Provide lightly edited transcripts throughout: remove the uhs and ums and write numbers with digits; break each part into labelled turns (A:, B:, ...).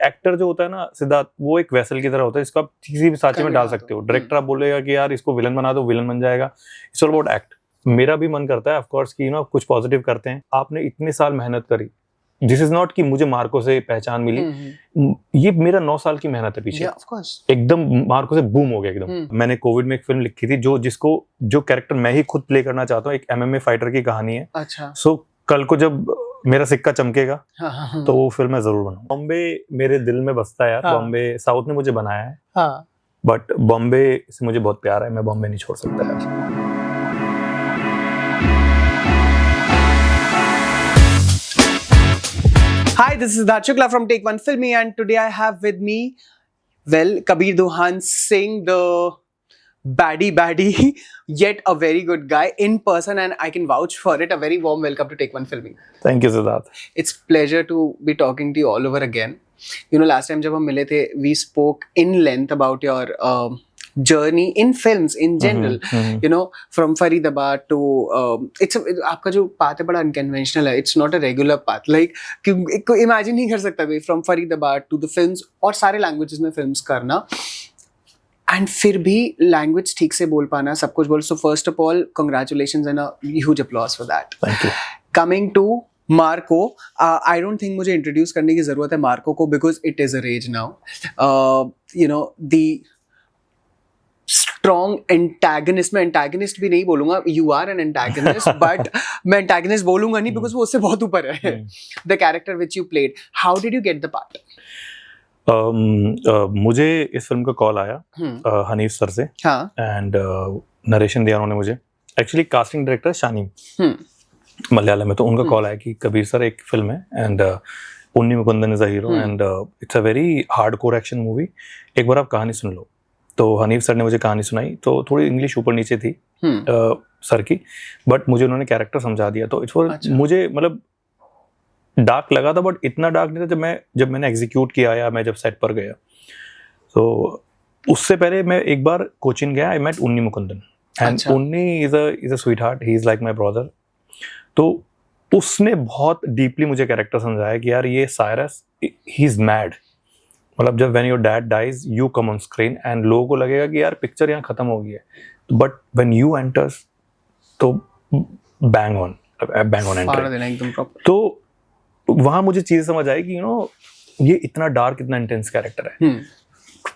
A: Actor जो होता है ना सिद्धार्थ, वो एक वेसल की तरह होता है, इसको आप किसी भी सांचे में डाल सकते हो। डायरेक्टर आप बोलेगा कि यार इसको विलन बना दो, विलन बन जाएगा। It's all about act. मेरा भी मन करता है ऑफ कोर्स कि कुछ पॉजिटिव करते हैं। आपने इतने साल मेहनत करी, दिस इज नॉट कि मुझे मार्को से पहचान मिली, ये मेरा 9 साल की मेहनत है पीछे। एकदम मार्को से बूम हो गया एकदम। मैंने कोविड में एक फिल्म लिखी थी जो कैरेक्टर मैं ही खुद प्ले करना चाहता हूँ, एक MMA फाइटर की कहानी है।
B: अच्छा।
A: सो कल को जब मेरा सिक्का चमकेगा तो वो फिल्म मैं जरूर बनाऊंगा। बॉम्बे मेरे दिल में बसता है यार। बॉम्बे साउथ ने मुझे बनाया है, बट बॉम्बे से मुझे बहुत प्यार है। मैं बॉम्बे नहीं छोड़ सकता यार।
B: Hi, this is Siddharth Shukla from Take One Filmy, and today I have with me, Kabir Duhan Singh, the baddie, yet a very good guy in person, and I can vouch for it. A very warm welcome to Take One Filmy.
A: Thank you, Siddharth.
B: It's pleasure to be talking to you all over again. Last time जब हम मिले थे, we spoke in length about your journey in films in general. From Faridabad to आपका जो path है बड़ा unconventional है. It's not a regular path. Like imagine नहीं कर सकता कोई from Faridabad to the films और सारे languages में films करना, and फिर भी language ठीक से बोल पाना, सब कुछ बोल. So first of all, congratulations and a huge applause for that.
A: Thank you.
B: Coming to Marco, I don't think मुझे introduce करने की जरूरत है Marco को, because it is a rage now. The strong antagonist, मैं antagonist भी नहीं बोलूंगा, you are an antagonist, but मैं antagonist बोलूंगा नहीं because वो उससे बहुत ऊपर है. The character which you played, how did you get the part?
A: मुझे इस फिल्म का कॉल आया हनीफ सर से, एंड नरेशन दिया उन्होंने मुझे. एक्चुअली कास्टिंग डायरेक्टर शानी मलयालम में, तो उनका कॉल आया कि कबीर सर एक फिल्म है एंड उन्नी Mukundan is a hero and it's a very hardcore action movie, एक बार आप कहानी सुन लो. तो हनीफ सर ने मुझे कहानी सुनाई, तो थोड़ी इंग्लिश ऊपर नीचे थी सर की, बट मुझे उन्होंने कैरेक्टर समझा दिया. तो इट्स मुझे मतलब डार्क लगा था, बट इतना डार्क नहीं था जब मैंने एग्जीक्यूट किया या मैं जब सेट पर गया. तो उससे पहले मैं एक बार कोचिन गया, आई मेट उन्नी मुकुंदन, एंड उन्नी is a sweet heart, he is like my brother. तो उसने बहुत डीपली मुझे कैरेक्टर समझाया कि यार ये साइरस, ही इज मैड. मतलब जब when your dad dies you come on screen and लोगों को लगेगा कि यार पिक्चर यहाँ खत्म हो गई है, बट व्हेन यू एंटर्स तो बैंग ऑन एंटर. तो वहां मुझे चीज समझ आई कि ये इतना डार्क, इतना इंटेंस कैरेक्टर है.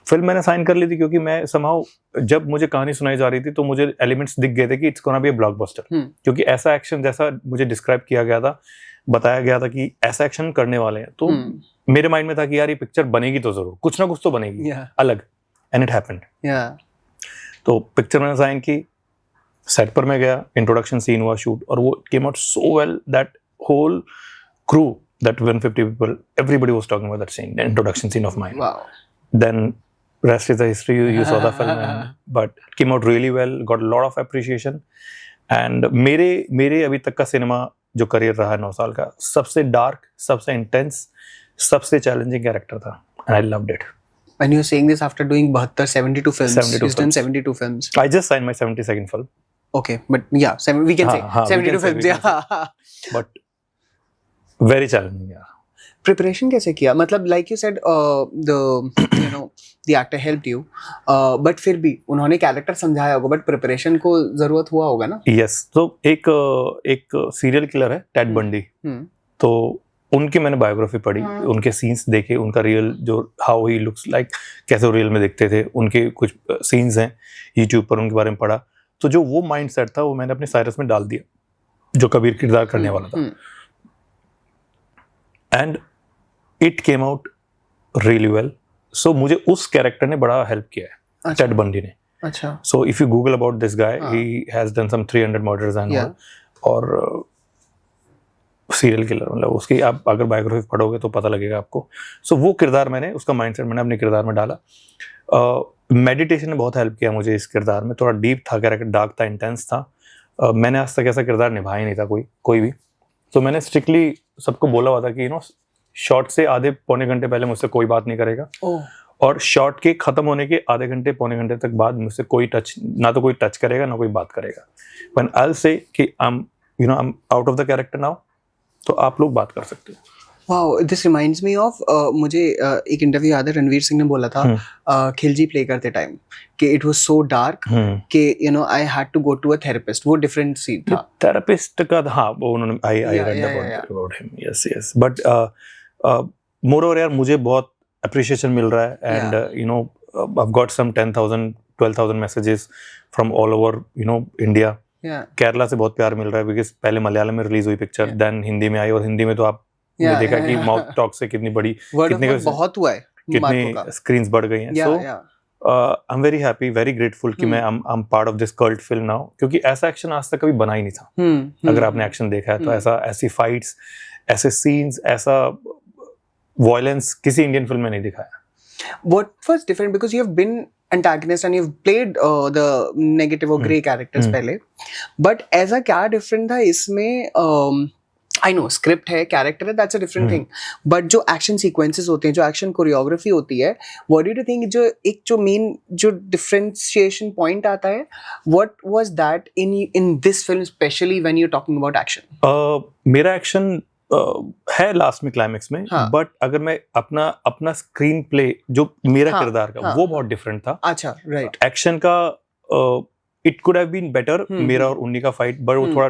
A: फिल्म मैंने साइन कर ली थी क्योंकि मैं समहाउ जब मुझे कहानी सुनाई जा रही थी तो मुझे एलिमेंट्स दिख गए थे कि it's gonna be a blockbuster. क्योंकि ऐसा एक्शन जैसा मुझे डिस्क्राइब किया गया था, बताया गया था कि ऐसा एक्शन करने वाले हैं, तो मेरे माइंड में था कि यार ये पिक्चर बनेगी तो जरूर, कुछ ना कुछ तो बनेगी अलग. And it happened. तो पिक्चर मैंने साइन की, सेट पर मैं गया, इंट्रोडक्शन सीन हुआ, शूट, और वो came out so well that whole crew, that 150 people, everybody was talking about that scene, the introduction scene of mine.
B: Wow.
A: Then rest is the history. You saw the film, but it came out really well, got a lot of appreciation. And मेरे अभी तक का cinema जो career रहा है 9 साल का, सबसे डार्क, सबसे इंटेंस, सबसे चैलेंजिंग कैरेक्टर था, and I loved it.
B: When you're saying this after doing 72 films, you've done 72 films.
A: I just signed my 72nd film.
B: Okay, but yeah, we can say 72 films, yeah.
A: But very challenging, yeah.
B: Preparation कैसे किया? मतलब like you said, the actor helped you, but फिर भी उन्होंने character समझाया होगा, but preparation को जरूरत हुआ होगा ना?
A: Yes. तो एक सीरियल किलर है टेड बंडी, तो उनकी मैंने बायोग्राफी पढ़ी, उनके सीन्स देखे, उनका रियल जो हाउ ही लुक्स लाइक, कैसे वो रियल में दिखते थे, उनके कुछ सीन्स हैं यूट्यूब पर, उनके बारे में पढ़ा. तो जो वो माइंड सेट था वो मैंने अपने साइरस में डाल दिया, जो कबीर किरदार करने वाला था. And it came out really well. So मुझे उस कैरेक्टर ने बड़ा हेल्प किया है, टेड बंडी ने.
B: अच्छा.
A: So if you google about this guy, he has done some 300 murders and all, और सीरियल किलर, मतलब उसकी आप अगर बायोग्राफी पढ़ोगे तो पता लगेगा आपको. सो वो किरदार मैंने, उसका माइंडसेट मैंने अपने किरदार में डाला. मेडिटेशन ने बहुत हेल्प किया मुझे इस किरदार में. थोड़ा डीप था कैरेक्टर, डार्क था, इंटेंस था. मैंने आज तक ऐसा किरदार निभाया नहीं था कोई भी. तो मैंने स्ट्रिक्टली सबको बोला हुआ था कि शॉट से आधे पौने घंटे पहले मुझसे कोई बात नहीं करेगा, और शॉट के खत्म होने के आधे घंटे पौने घंटे तक बाद मुझसे कोई टच, ना तो कोई टच करेगा ना कोई बात करेगा. व्हेन आई विल से कि I am out of the character now, तो आप लोग बात कर सकते हो.
B: Wow, this reminds me of मुझे एक इंटरव्यू याद है, रणवीर सिंह ने बोला था खिलजी प्ले करते टाइम कि इट वाज सो डार्क कि I had to go to a therapist. वो डिफरेंट सीन था.
A: थेरेपिस्ट का हाँ वो उन्होंने I read about him. Yes but more यार मुझे बहुत अप्रिशिएशन मिल रहा है and I've got some 10,000 12,000 messages from all over India. Kerala से बहुत प्यार मिल रहा है बिकॉज पहले मलयालम में रिलीज हुई पिक्चर देन हिंदी में आई और हिंदी में तो आपने देखा कि माउथ टॉक से कितनी बड़ी
B: बहुत हुआ है,
A: कितनी स्क्रीन्स बढ़ गई हैं. So I am very happy, very grateful कि मैं I am part of this cult film now, क्योंकि ऐसा एक्शन आज तक कभी बना ही नहीं था. अगर आपने एक्शन देखा है तो ऐसी फाइट्स, ऐसे सीन्स, ऐसा वायलेंस किसी इंडियन फिल्म में नहीं दिखाया.
B: What was different because you have been antagonist and you've played the negative or grey characters पहले, but as a क्या different था इसमें? I know script है, character है, that's a different thing, but जो action sequences होते हैं, जो action choreography होती है, what do you think जो main जो differentiation point आता है, what was that in this film especially when you're talking about action?
A: मेरा action है लास्ट में क्लाइमेक्स में, बट अगर मैं अपना स्क्रीन प्ले जो मेरा किरदार का वो बहुत डिफरेंट था.
B: अच्छा, राइट.
A: एक्शन का it could have been better, मेरा और उन्नी का फाइट, बट वो थोड़ा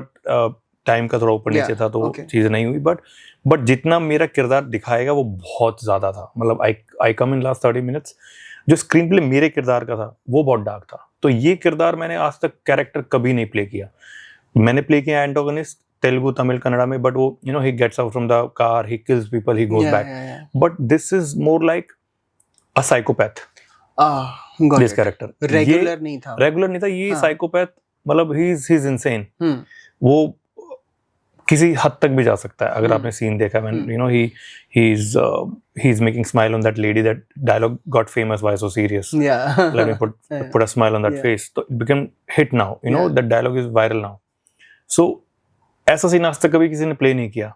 A: टाइम का थोड़ा ऊपर नीचे था तो चीजें नहीं हुई. बट जितना मेरा किरदार दिखाएगा वो बहुत ज्यादा था. मतलब आई कम इन लास्ट 30 मिनट्स, जो स्क्रीन प्ले मेरे किरदार का था वो बहुत डार्क था. तो ये किरदार मैंने आज तक कैरेक्टर कभी नहीं प्ले किया. मैंने प्ले किया एंटागोनिस्ट तेलुगु, तमिल, कन्नड़ा में, but वो he gets out from the car, he kills people, he goes back. But this is more like a psychopath. This character
B: regular नहीं था.
A: ये psychopath, मतलब he's insane. वो किसी हद तक भी जा सकता है. अगर आपने सीन देखा, when he's making smile on that lady, that dialogue got famous, why so serious? Let me put a smile on that face. So it became hit now. That dialogue is viral now. So ऐसा scene आज तक कभी किसी ने play नहीं किया.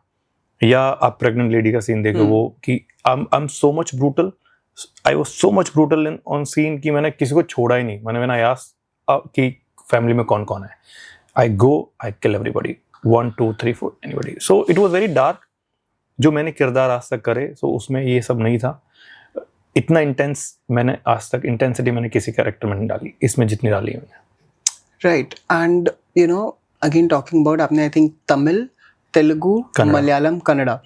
A: या आप प्रेग्नेंट लेडी का सीन देखो, वो कि I am so much brutal, I was so much brutal in on scene कि मैंने किसी को छोड़ा ही नहीं. मैंने आस्क्ड कि फैमिली में कौन कौन है, I go, I kill everybody, 1 2 3 4 anybody. So it was very dark. जो मैंने किरदार आज तक करे, सो उसमें ये सब नहीं था. इतना इंटेंस मैंने आज तक इंटेंसिटी मैंने किसी कैरेक्टर में नहीं डाली, इसमें जितनी डाली है मैंने.
B: Right. And again talking about, आपने आई थिंक तमिल, तेलुगु, मलयालम, कन्नड़ा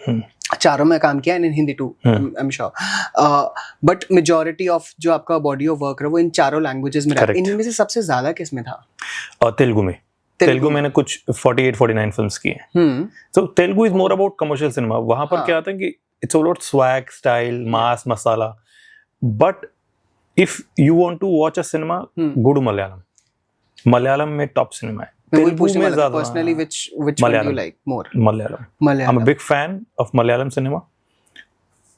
B: चारों में काम किया, in Hindi too, I am sure. But majority of जो आपका बॉडी ऑफ वर्क है वो इन चारों लैंग्वेजेस में रहा. इनमें से सबसे ज्यादा किस में था?
A: तेलुगु में. तेलुगु मैंने कुछ 48-49 फिल्म्स की हैं. सो Telugu is more about commercial cinema. वहां पर क्या आता है कि it's all about swag, style, mass, masala. But if you want to watch a cinema, go to Malayalam. Malayalam में टॉप सिनेमा है.
B: तेलुगु में ज्यादा. Personally, which one do you like more?
A: Malayalam. I'm a big fan of Malayalam cinema.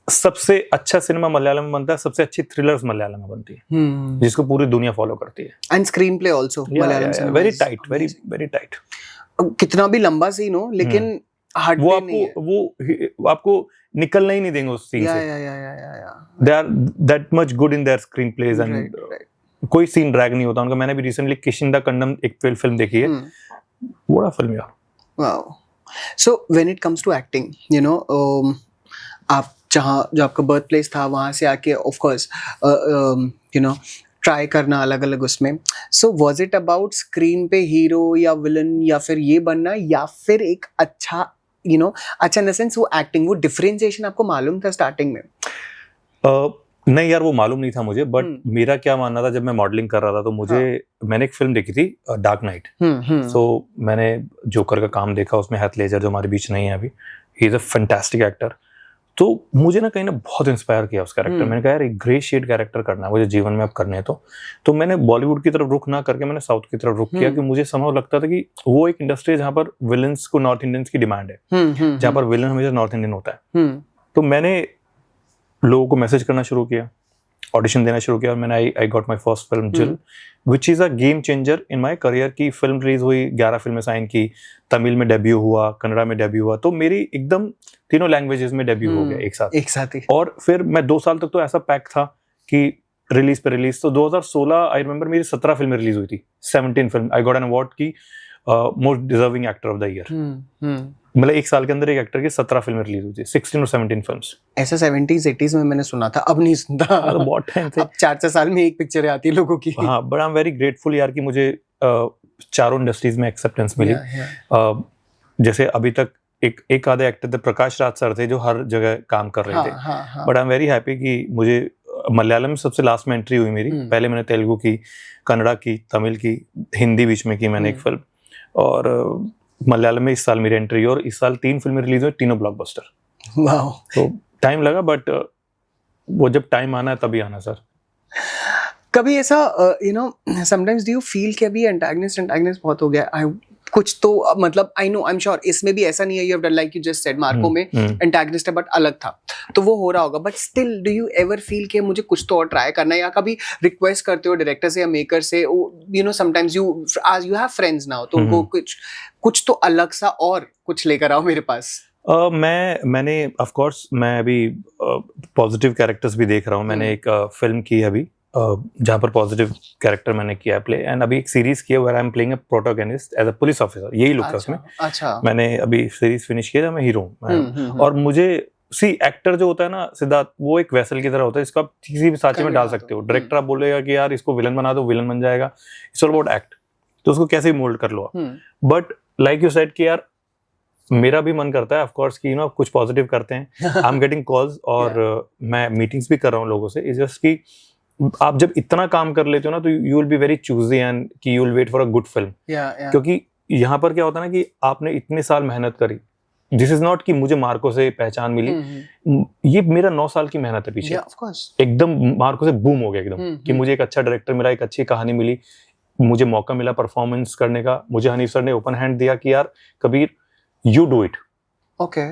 A: सबसे अच्छा cinema Malayalam में बनता है, सबसे अच्छी थ्रिलर्स मलयालम में बनती है, जिसको पूरी दुनिया फॉलो करती है.
B: And screenplay also. Malayalam cinema
A: very tight, very tight.
B: कितना भी लंबा सीन हो, लेकिन हटते नहीं है.
A: वो आपको निकलना ही नहीं देंगे उस सीन से. They are that much good in their screenplays and कोई सीन ड्रैग नहीं होता उनका. मैंने भी रिसेंटली किशिंदा कंडम एक फिल्म देखी है, बड़ा फिल्म यार.
B: Wow. So when it comes to acting, आप जहाँ जो आपका बर्थ प्लेस था वहाँ से आके ऑफ कोर्स ट्राई करना अलग अलग उसमें. So was it about screen पे हीरो या विलन या फिर ये बनना, या फिर एक अच्छा अच्छा इन द सेंस वो एक्टिंग, वो डिफरेंशिएशन आपको मालूम था स्टार्टिंग में?
A: नहीं यार, वो मालूम नहीं था मुझे. बट मेरा क्या मानना था, जब मैं मॉडलिंग कर रहा था तो मैंने एक फिल्म देखी थी, डार्क नाइट. सो मैंने जोकर का काम देखा, उसमें हैथ लेजर जो हमारे बीच नहीं है अभी, ही इज अ फैंटास्टिक एक्टर. तो मुझे ना कहीं ना बहुत इंस्पायर किया उस कैरेक्टर. मैंने कहा यार एक ग्रे शेड कैरेक्टर करना है मुझे जीवन में अब करने है. तो मैंने बॉलीवुड की तरफ रुख ना करके मैंने साउथ की तरफ रुख किया, कि मुझे समझ लगता था कि वो एक इंडस्ट्री है जहाँ पर विलन्स को नॉर्थ इंडियंस की डिमांड है, जहाँ पर विलन हमेशा नॉर्थ इंडियन होता है. तो मैंने लोगों को मैसेज करना शुरू किया, ऑडिशन देना शुरू किया, और मैंने I got my first film Jil, which is a game changer in my career. की फिल्म रिलीज हुई, 11 फिल्में साइन की, तमिल में डेब्यू हुआ, कन्नड़ा में डेब्यू हुआ, तो मेरी एकदम तीनों लैंग्वेजेस में डेब्यू हो गया एक साथ ही. और फिर मैं 2 साल तक तो ऐसा पैक था कि रिलीज पे रिलीज. तो 2016 आई रिमेंबर मेरी 17 फिल्में रिलीज हुई थी, 17 film. I got an award की most deserving actor of the year. मतलब एक साल के अंदर एक एक्टर की 17 फिल्में रिलीज हुई थी, 16 और 17 फिल्म्स।
B: ऐसा 70s 80s में मैंने सुना था, अब नहीं सुनता।
A: बहुत टाइम से,
B: अब 4-4 साल में एक पिक्चर आती है लोगों की।
A: हाँ, but I am very grateful यार कि मुझे चारों इंडस्ट्रीज में एक्सेप्टेंस मिली। जैसे अभी तक एक आधे एक्टर थे, प्रकाश राज सर थे जो हर जगह काम कर रहे थे, but I am very happy कि मुझे मलयालम में सबसे लास्ट में एंट्री हुई मेरी। पहले मैंने तेलुगु की, कन्नड़ा की, तमिल की, हिंदी बीच में की मैंने एक फिल्म, और मलयालम में इस साल मेरी एंट्री, और इस साल 3 फिल्में रिलीज हुई, तीनों ब्लॉकबस्टर।
B: वाओ।
A: तो टाइम लगा, बट वो जब टाइम आना है तभी आना सर।
B: कभी ऐसा समटाइम्स डू यू फील कि अभी एंटागनिस्ट बहुत हो गया, कुछ तो मतलब आई एम श्योर इसमें भी ऐसा नहीं है, you have done like you just said, Marco में एंटागनिस्ट है बट अलग था, तो वो हो रहा होगा, but still do you ever feel कि मुझे कुछ तो और ट्राई करना है, या कभी रिक्वेस्ट करते हो डायरेक्टर से या मेकर से, sometimes you have friends now, तो उनको कुछ तो अलग सा और कुछ लेकर आओ मेरे पास?
A: मैंने ऑफ कोर्स मैं अभी पॉजिटिव कैरेक्टर्स भी देख रहा हूँ। मैंने एक फिल्म की है अभी जहाँ पर पॉजिटिव कैरेक्टर मैंने किया है प्ले, एंड अभी एक सीरीज की है where I am playing a protagonist as a police officer, यही लुक है उसमें।
B: अच्छा।
A: मैंने अभी सीरीज फिनिश किया, मैं हीरो हूँ। और मुझे एक्टर जो होता है ना सिद्धार्थ, वो एक वेसल की तरह होता है, इसको आप किसी भी सांचे में डाल सकते हो। डायरेक्टर आप बोलेगा कि यार इसको विलन बना दो, विलन बन जाएगा, इट्स ऑल अबाउट एक्ट, तो उसको कैसे भी मोल्ड कर लो। बट लाइक यू सेड कि यार मेरा भी मन करता है ऑफ कोर्स कि कुछ पॉजिटिव करते हैं। आई एम गेटिंग कॉल्स, और मैं मीटिंग्स भी कर रहा हूँ लोगों से। इट्स जस्ट कि आप जब इतना काम कर लेते हो ना, तो you will be very choosy and कि you will wait for a good film. क्योंकि यहाँ पर क्या होता है ना कि आपने इतने साल मेहनत करी, दिस इज नॉट कि मुझे मार्को से पहचान मिली, ये मेरा 9 साल की मेहनत है पीछे। एकदम मार्को से बूम हो गया एकदम कि मुझे एक अच्छा डायरेक्टर मिला, एक अच्छी कहानी मिली, मुझे मौका मिला परफॉर्मेंस करने का। मुझे हनीफ सर ने ओपन हैंड दिया कि यार Kabir, you do it,
B: okay,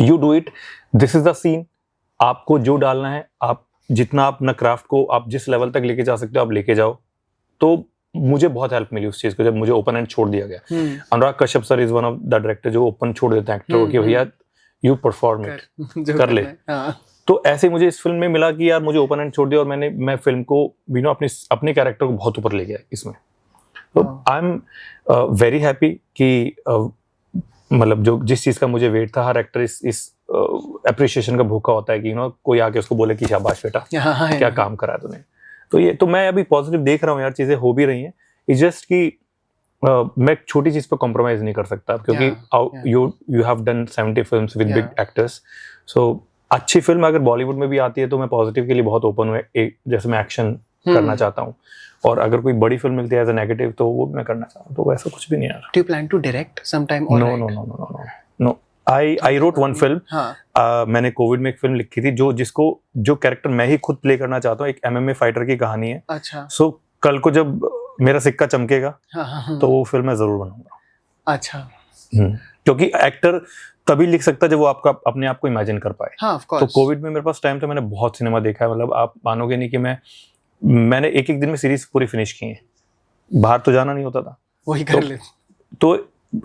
A: you do it, this is the scene, आपको जो डालना है, आप जितना अपना क्राफ्ट को आप जिस लेवल तक लेके जा सकते हो आप लेके जाओ। तो मुझे बहुत हेल्प मिली उस चीज को जब मुझे ओपन एंड छोड़ दिया गया। Anurag Kashyap sir is one of the director जो ओपन छोड़ देते हैं एक्टर को कि भैया यू परफॉर्म इट, कर ले। तो ऐसे मुझे इस फिल्म में मिला कि यार मुझे ओपन एंड छोड़ दिया, और मैं फिल्म को अपने कैरेक्टर को बहुत ऊपर ले गया इसमें। तो आई एम वेरी हैप्पी कि मतलब जो जिस चीज का मुझे वेट था, हर एक्टर इस अप्रिशिएशन का भूखा होता है कि कोई आके उसको बोले कि शाबाश बेटा, क्या काम करा है तूने। तो ये तो मैं अभी पॉजिटिव देख रहा हूँ यार, चीजें हो भी रही हैं। इट्स जस्ट कि मैं छोटी चीज पे कॉम्प्रोमाइज नहीं कर सकता, क्योंकि you have done 70 films with big actors. So अच्छी फिल्म अगर बॉलीवुड में भी आती है तो मैं पॉजिटिव के लिए बहुत ओपन हूँ। जैसे मैं एक्शन करना चाहता हूँ, और अगर कोई बड़ी फिल्म मिलती है एज अ नेगेटिव तो वो मैं करना चाहता हूँ। तो वैसा कुछ भी नहीं यार।
B: Do you plan to direct sometime?
A: No. I wrote one film. मैंने कोविड में एक फिल्म लिखी थी जो कैरेक्टर मैं ही खुद प्ले करना चाहता हूँ। एक MMA फाइटर की कहानी है।
B: अच्छा।
A: So कल को जब मेरा सिक्का चमकेगा तो वो फिल्म मैं जरूर बनाऊंगा।
B: अच्छा।
A: क्योंकि एक्टर तभी लिख सकता है जब वो आपका अपने आप को इमेजिन कर पाए।
B: हाँ, of course.
A: तो कोविड में मेरे पास टाइम था, मैंने बहुत सिनेमा देखा है। मतलब आप मानोगे नहीं कि मैंने एक दिन में सीरीज पूरी फिनिश की है। बाहर तो जाना नहीं होता था,
B: वही कर ले।
A: तो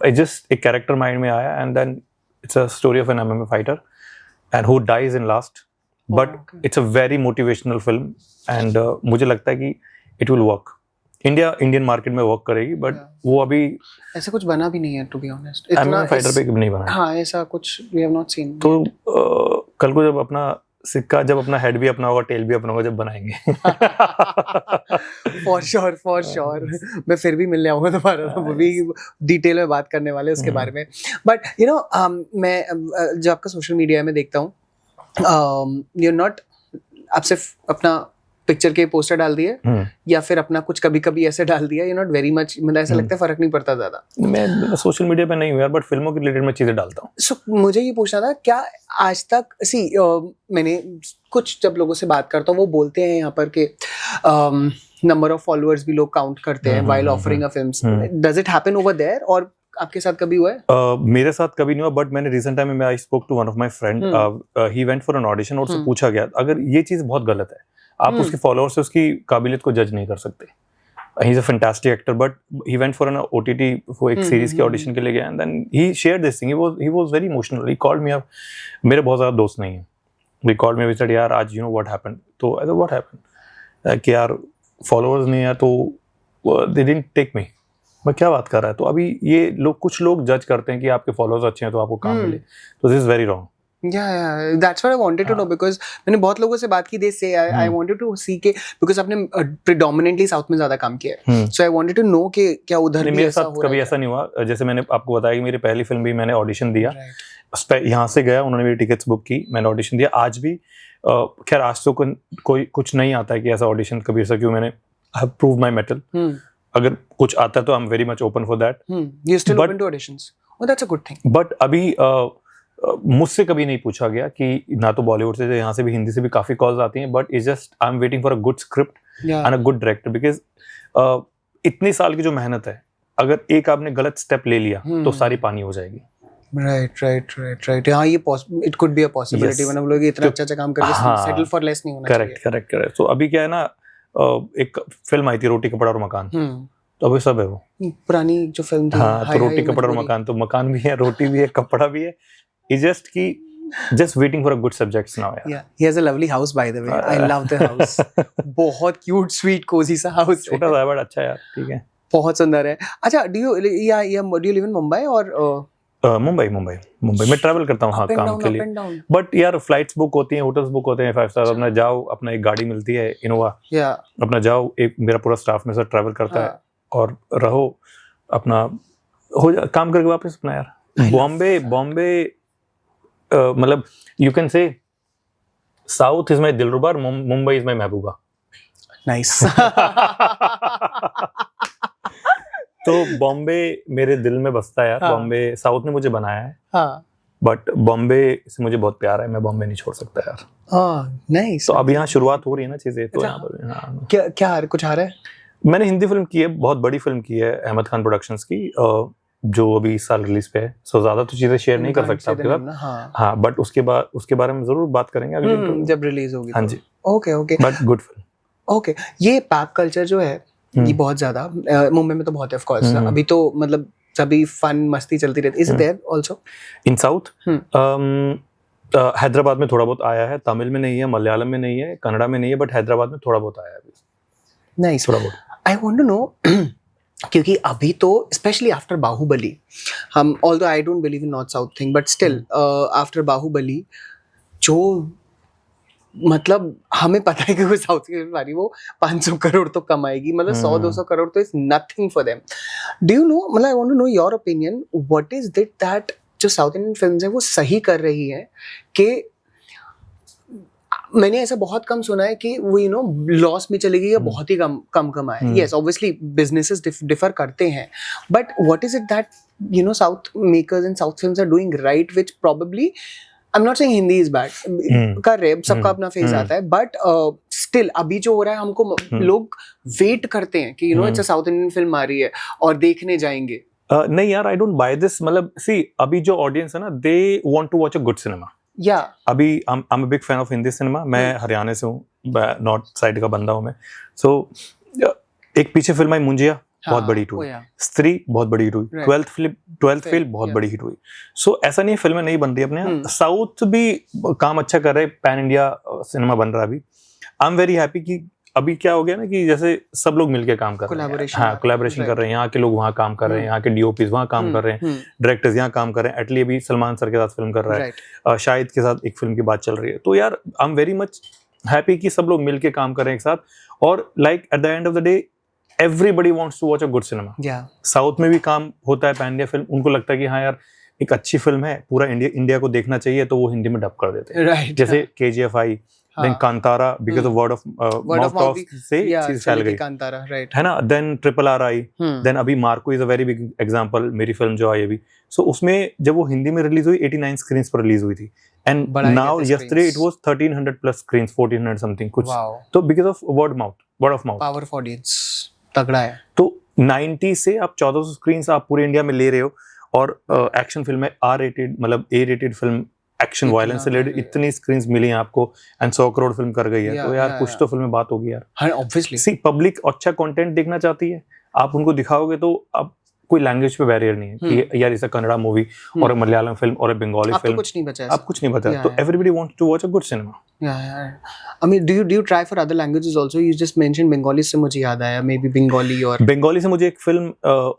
A: जस्ट एक कैरेक्टर माइंड में आया, and then it's a story of an MMA fighter and who dies in last, but it's a very motivational film, and मुझे लगता है कि it will work. Indian market में वर्क करेगी, बट वो अभी
B: ऐसा कुछ बना भी नहीं है to be honest.
A: MMA fighter पे नहीं बना।
B: हाँ, ऐसा कुछ वी हैव नॉट सीन।
A: तो कल को जब अपना सिक्का, जब अपना हेड भी अपना होगा, टेल भी अपना होगा, जब बनाएंगे
B: फॉर श्योर मैं फिर भी मिलने आऊंगा दोबारा, तो वो भी डिटेल में बात करने वाले उसके बारे में। बट मैं जो आपका सोशल मीडिया में देखता हूँ, यू नॉट, आप सिर्फ अपना पिक्चर के पोस्टर डाल दिए या फिर अपना कुछ कभी कभी ऐसे डाल दिया, यू नॉट वेरी मच, मतलब ऐसा लगता है फर्क नहीं पड़ता ज्यादा।
A: मैं सोशल मीडिया पे नहीं हूँ यार, बट फिल्मों के रिलेटेड मैं चीजें डालता हूँ।
B: सो मुझे ये पूछना था, क्या आज तक मैंने कुछ जब लोगों से बात करता हूँ, वो बोलते हैं यहाँ पर कि नंबर ऑफ फॉलोअर्स भी लोग काउंट करते हैं while offering a film. Does it happen over there, और आपके साथ कभी हुआ है?
A: मेरे साथ कभी नहीं हुआ, बट मैंने रिसेंट टाइम में I spoke to one of my friend, he went for an audition, और उससे पूछा गया अगर ये चीज बहुत गलत है, आप उसके फॉलोअर्स से उसकी काबिलियत को जज नहीं कर सकते। He is a fantastic actor, but he went for an OTT वो एक सीरीज के ऑडिशन के लिए गया, and then he shared this thing, he was very emotional, he called me up. मेरे बहुत ज्यादा दोस्त नहीं है, he called me, we said यार आज व्हाट हैपेंड, तो आई सेड व्हाट हैपेंड कि यार फॉलोअर्स नहीं है, तो दे डिडंट टेक मी, मैं क्या बात कर रहा है। तो अभी ये लोग, कुछ लोग जज करते हैं कि आपके फॉलोअर्स अच्छे हैं तो आपको काम मिले, तो this is very wrong.
B: Yeah, that's what I wanted to know because मैंने बहुत लोगों से बात की, they say I wanted to see के because आपने predominantly साउथ में ज्यादा काम किया है, so I wanted to know कि क्या उधर भी ऐसा हो रहा है।
A: कभी ऐसा नहीं हुआ। जैसे मैंने आपको बताया कि मेरी पहली फिल्म भी मैंने ऑडिशन दिया, यहाँ से गया, उन्होंने मेरी टिकट्स बुक की, मैंने ऑडिशन दिया। आज भी खैर आज तो कोई कुछ नहीं आता है कि ऐसा ऑडिशन कबीर सर, क्यों मैंने प्रूव माई मेटल। अगर कुछ आता है तो I am very much open for that.
B: You still open to auditions? Oh, that's a good thing.
A: But अभी मुझसे कभी नहीं पूछा गया कि ना तो बॉलीवुड से, यहाँ से भी, हिंदी से भी काफी कॉल्स आती हैं, but is just I am waiting for a good script and a good director, because इतनी साल की जो मेहनत है, अगर एक आपने गलत स्टेप ले लिया तो सारी पानी हो जाएगी।
B: राइट। हाँ, ये it could be a possibility, मतलब लोग इतना अच्छा काम करके सेटल फॉर लेस नहीं होना चाहिए।
A: करेक्ट। तो अभी क्या है ना, एक फिल्म आई थी रोटी कपड़ा और मकान, तो अभी सब है वो
B: पुरानी जो फिल्म थी।
A: हाँ, तो रोटी कपड़ा और मकान, तो मकान भी है, रोटी भी है, कपड़ा भी है। Just waiting for a good subjects now.
B: Yeah, he has a lovely house by the way. I love the house. बहुत cute, sweet, cozy सा house है।
A: छोटा सा है बट अच्छा यार, ठीक है।
B: बहुत सुंदर है। अच्छा, do you live in Mumbai or
A: Mumbai मैं ट्रैवल करता हूँ हाँ काम के लिए, बट यार फ्लाइट्स बुक होती हैं, होटल्स बुक होते हैं 5 स्टार, अपना जाओ, अपना एक गाड़ी मिलती है इनोवा, अपना जाओ, एक मेरा पूरा स्टाफ में से ट्रैवल करता है और रहो, अपना हो जा, काम करके वापस अपना यार। बॉम्बे मतलब you can say south is my दिलरुबा, मुंबई इज माई महबूबा।
B: नाइस।
A: तो बॉम्बे मेरे दिल में बसता है यार। बॉम्बे साउथ ने मुझे बनाया है, बट बॉम्बे से मुझे बहुत प्यार है, मैं बॉम्बे नहीं छोड़ सकता यार।
B: नाइस।
A: तो अब यहाँ शुरुआत हो रही है ना चीजें, तो यहाँ पर
B: क्या कुछ आ रहा है?
A: मैंने हिंदी फिल्म की है, बहुत बड़ी फिल्म की है, अहमद खान प्रोडक्शंस की, जो अभी इस साल रिलीज पे है। सो ज्यादा तो चीजें शेयर नहीं कर सकता आपके साथ, हाँ, बट उसके बारे में जरूर बात करेंगे अगले
B: जब रिलीज होगी।
A: हाँ जी।
B: Okay
A: but good film.
B: Okay, ये पैक कल्चर जो है ये बहुत ज्यादा मुंबई में तो बहुत है ऑफ कोर्स, अभी तो मतलब सभी फन मस्ती चलती रहती है। Is there also in
A: south? Hyderabad में थोड़ा बहुत आया है, तमिल में नहीं है, मलयालम में नहीं है, कन्नड़ा में नहीं है, बट हैदराबाद में थोड़ा बहुत आया है अभी।
B: नाइस।
A: थोड़ा बहुत।
B: आई वांट टू नो क्योंकि अभी तो स्पेशली आफ्टर बाहुबली, हम although I don't believe in north south thing, but still after Baahubali जो मतलब हमें पता है कि वो साउथ की फिल्म आ रही, वो 500 करोड़ तो कमाएगी, मतलब 100-200 करोड़ तो is nothing for them. Do you know, मतलब I want to know your opinion, what is it that जो साउथ इंडियन फिल्म्स है वो सही कर रही है कि मैंने ऐसा बहुत कम सुना है कि वो लॉस में चली गई या बहुत ही कम कमाए। यस, ऑब्वियसली बिजनेसेस डिफर करते हैं, but what is it that south makers and south films are doing right, which probably I am not saying Hindi is bad, कर रहे, सबका अपना फेज आता है, बट स्टिल अभी जो हो रहा है हमको लोग वेट करते हैं कि it's a south Indian film आ रही है और देखने जाएंगे।
A: नहीं यार, आई डोंट बाय दिस। मतलब सी, अभी जो ऑडियंस है ना, they want to watch a good cinema. अभी I am a big fan of Hindi cinema. मैं हरियाणा से हूँ, नॉर्थ साइड का बंदा हूँ मैं। सो एक पीछे फिल्म आई मुंजिया, बहुत बड़ी हिट हुई, स्त्री बहुत बड़ी हिट हुई, 12th फेल बहुत बड़ी हिट हुई। सो ऐसा नहीं फिल्में नहीं बन रही अपने यहाँ, साउथ भी काम अच्छा कर रहे, पैन इंडिया सिनेमा बन रहा है अभी। आई एम वेरी हैप्पी कि अभी क्या हो गया ना कि जैसे सब लोग मिलके काम कर रहे हैं, हाँ, कोलैबोरेशन कर रहे हैं, यहाँ के लोग वहाँ काम कर रहे हैं, यहाँ के डीओपीज वहाँ काम कर रहे हैं, डायरेक्टर्स यहाँ काम कर रहे हैं। एटली अभी सलमान सर के साथ फिल्म कर रहा है, शाहिद के साथ एक फिल्म की बात चल रही है। तो यार आई एम वेरी मच हैप्पी कि सब लोग मिलके काम कर रहे हैं एक साथ, और like at the end of the day everybody wants to watch a good cinema. South में भी काम होता है पैन इंडिया फिल्म, उनको लगता है कि हाँ यार एक अच्छी फिल्म है, पूरा इंडिया को देखना चाहिए, तो वो हिंदी में डब कर देते हैं। जैसे KGF आई, then Kantara, because of word of mouth से फैल गई, है ना। देन RRR आई, देन अभी Marco is a very big example, मेरी फिल्म जो आई अभी। सो उसमें जब वो हिंदी में रिलीज हुई 89 स्क्रीन्स पर रिलीज हुई थी, and now yesterday it was 1300 plus screens, 1400 something कुछ। तो because of word of mouth,
B: power of audience तगड़ा है।
A: तो 90 से आप 1400 स्क्रीन्स आप पूरे इंडिया में ले रहे हो, और एक्शन फिल्म है, R-rated, मतलब A-rated फिल्म, एक्शन वायलेंस से रिलेटेड इतनी स्क्रीन्स मिली हैं आपको, एंड 100 करोड़ फिल्म कर गई है। तो यार कुछ तो फिल्म में बात होगी यार।
B: हाँ, ऑब्वियसली।
A: सी, पब्लिक अच्छा कंटेंट देखना चाहती है, आप उनको दिखाओगे तो अब कोई लैंग्वेज पे बैरियर नहीं है कि यार इसे कन्नड़ा मूवी और एक मलयालम फिल्म और एक बंगाली
B: अब
A: फिल्म,
B: तो कुछ नहीं बचा,
A: अब कुछ नहीं बचा, तो everybody wants to watch a good cinema.
B: I mean, do you try for other languages also? You just mentioned Bengali, से मुझे याद आया, maybe Bengali और
A: बंगाली से मुझे एक फिल्म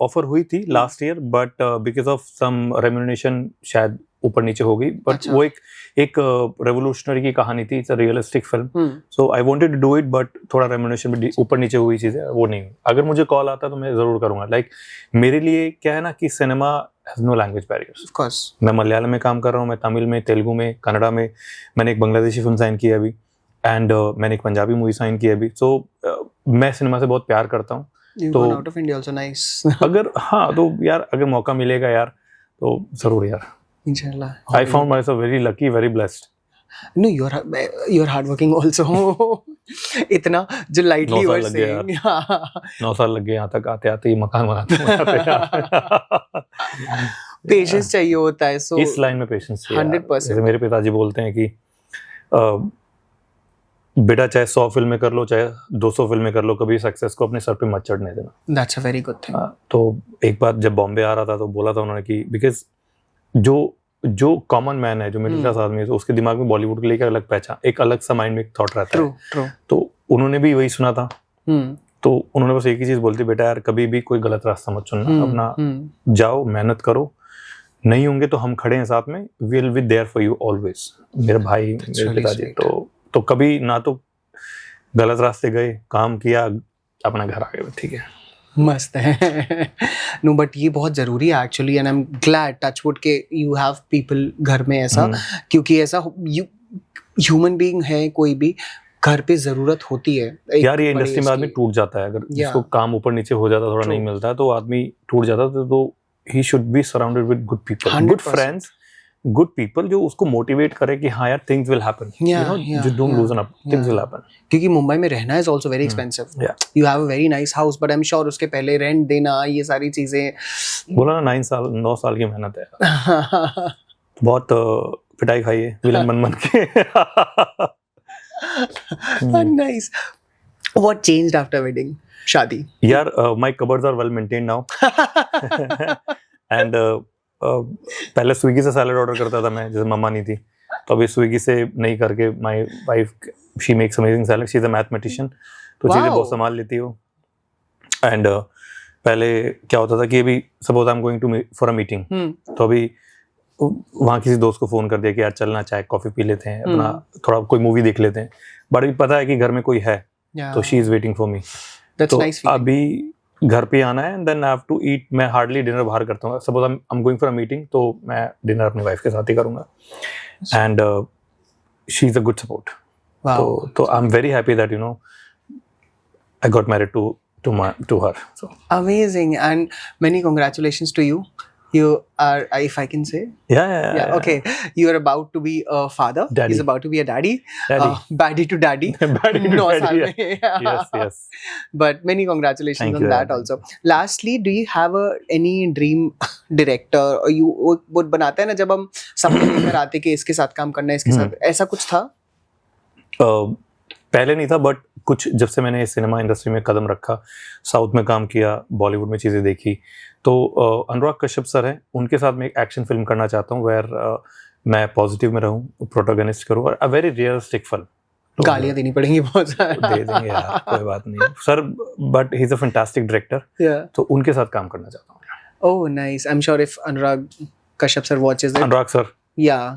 A: ऑफर हुई थी last year, but because of some remuneration शायद ऊपर नीचे हो गई, बट वो एक रेवोल्यूशनरी की कहानी थी, it's a realistic film, so I wanted to do it, but थोड़ा रेम्यूनरेशन भी ऊपर नीचे हुई चीज़ है, वो नहीं. अगर मुझे कॉल आता तो मैं ज़रूर करूँगा. लाइक मेरे लिए क्या है ना कि cinema has no language barriers. Of course मैं मलयालम में काम कर रहा हूँ, मैं तमिल में, तेलुगु में, कन्नड़ा में, मैंने एक बांग्लादेशी फिल्म साइन की है अभी, एंड मैंने एक पंजाबी मूवी साइन की है अभी. सो मैं सिनेमा से बहुत प्यार करता हूँ. तो
B: out of India also nice.
A: अगर हाँ तो यार अगर मौका मिलेगा यार तो ज़रूर यार.
B: Inshallah.
A: I found myself very lucky, very blessed.
B: No, you're hardworking also. इतना जो lightly you were saying.
A: 9 साल लग गए यहाँ तक आते आते, ये मकान बनाते.
B: पेशेंस चाहिए होता है. So
A: इस लाइन में पेशेंस चाहिए.
B: 100%.
A: जैसे मेरे पिताजी बोलते हैं कि बेटा चाहे 100 फिल्में कर लो, चाहे 200 फिल्में कर लो, कभी सक्सेस को अपने सर पे मत चढ़ने देना.
B: That's a very good thing.
A: तो एक बार जब बॉम्बे आ रहा था तो बोला था उन्होंने कि बिकॉज जो कॉमन मैन है, जो मिडिल क्लास आदमी है, तो उसके दिमाग में बॉलीवुड के लिए एक अलग पहचान, एक अलग सा माइंड में एक थॉट रहता है.
B: True.
A: तो उन्होंने भी वही सुना था. तो उन्होंने बस एक ही चीज बोलती, बेटा यार कभी भी कोई गलत रास्ता मत चुनना, अपना जाओ, मेहनत करो, नहीं होंगे तो हम खड़े हैं साथ में, will be there for you always. मेरे भाई, मेरे पिताजी तो कभी ना तो गलत रास्ते गए, काम किया, अपना घर आ गए. ठीक है,
B: मस्त है. नो बट ये बहुत ज़रूरी है actually, and I am glad touchwood के यू हैव पीपल घर में ऐसा, क्योंकि ऐसा ह्यूमन बीइंग है कोई भी, घर पे ज़रूरत होती है
A: यार. ये इंडस्ट्री में आदमी टूट जाता है, अगर जिसको काम ऊपर नीचे हो जाता, थोड़ा नहीं मिलता है तो आदमी टूट जाता है. तो he should be surrounded with good people, good friends, good people जो उसको मोटिवेट करे कि हाँ यार things will happen, you know, just don't लूजन up, things will happen.
B: क्योंकि मुंबई में रहना is also very expensive. You have a very nice house, but I am sure उसके पहले रेंट देना, ये सारी चीजें,
A: बोला ना 9 साल की मेहनत है. बहुत पिटाई खाई है विलन बन के.
B: Nice. What changed after wedding, शादी?
A: यार my cupboards are well maintained now, and पहले स्विगी से सैलड ऑर्डर करता था मैं, जैसे मम्मा नहीं थी, तो अभी स्विगी से नहीं करके my wife, she makes amazing salad, she is a mathematician, तो चीज़ें बहुत संभाल लेती हो. एंड पहले क्या होता था कि अभी suppose I am going to for a meeting, तो अभी वहाँ किसी दोस्त को फोन कर दिया कि यार चलना, चाय कॉफी पी लेते हैं, अपना थोड़ा कोई मूवी देख लेते हैं, बट अभी पता है कि घर में कोई है, तो she is waiting for me. तो अभी घर पे आना है, and then I have to eat. मैं हार्डली डिनर बाहर करता हूँ. Suppose I am going for a meeting, तो मैं डिनर अपनी वाइफ के साथ ही करूँगा, and she is a good support. तो I am very happy that you know I got married to her. So
B: amazing, and many congratulations to you. You are, if I can say, yeah. Okay, you are about to be a father.
A: Daddy.
B: He's about to be a daddy. Baddie to daddy.
A: Baddie to daddy. Yes.
B: But many congratulations on that also. Lastly, do you have any dream director, or you वो बनाते हैं ना जब हम सपने लेकर आते कि इसके साथ काम करना है, इसके साथ, ऐसा कुछ था?
A: पहले नहीं था, बट कुछ जब से मैंने सिनेमा इंडस्ट्री में कदम रखा, साउथ में काम किया, बॉलीवुड में चीज़ें देखी, तो अनुराग कश्यप सर हैं, उनके साथ मैं एक एक्शन फिल्म करना चाहता हूँ, वेयर मैं पॉजिटिव में रहूँ, प्रोटोगनिस्ट करूँ, और अ वेरी रियलिस्टिक फिल्म.
B: गालियाँ देनी पड़ेंगी बहुत सारा.
A: दे देंगे यार, कोई बात नहीं sir, but he is a fantastic director, तो उनके साथ काम करना चाहता हूँ.
B: Oh nice. I am sure if Anurag Kashyap sir watches it,
A: Anurag sir,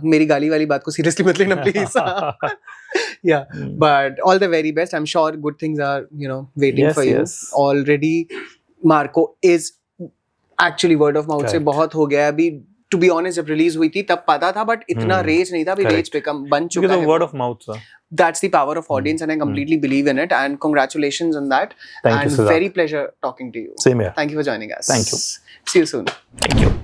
B: मेरी गाली वाली बात को सीरियसली मत लेना please. But all the very best. I'm sure good things are, waiting for you. Already Marco is actually word of mouth से बहुत हो गया अभी. To be honest, जब रिलीज हुई थी तब पता था, बट इतना रेज नहीं था. अभी रेज पे कम बन चुका है.
A: Word of mouth, sir.
B: That's the power of audience, and I completely believe in it. And congratulations on that.
A: Thank you,
B: Siddharth. Very pleasure talking to you.
A: Same here.
B: Thank you for joining us.
A: Thank you.
B: See you soon.
A: Thank you.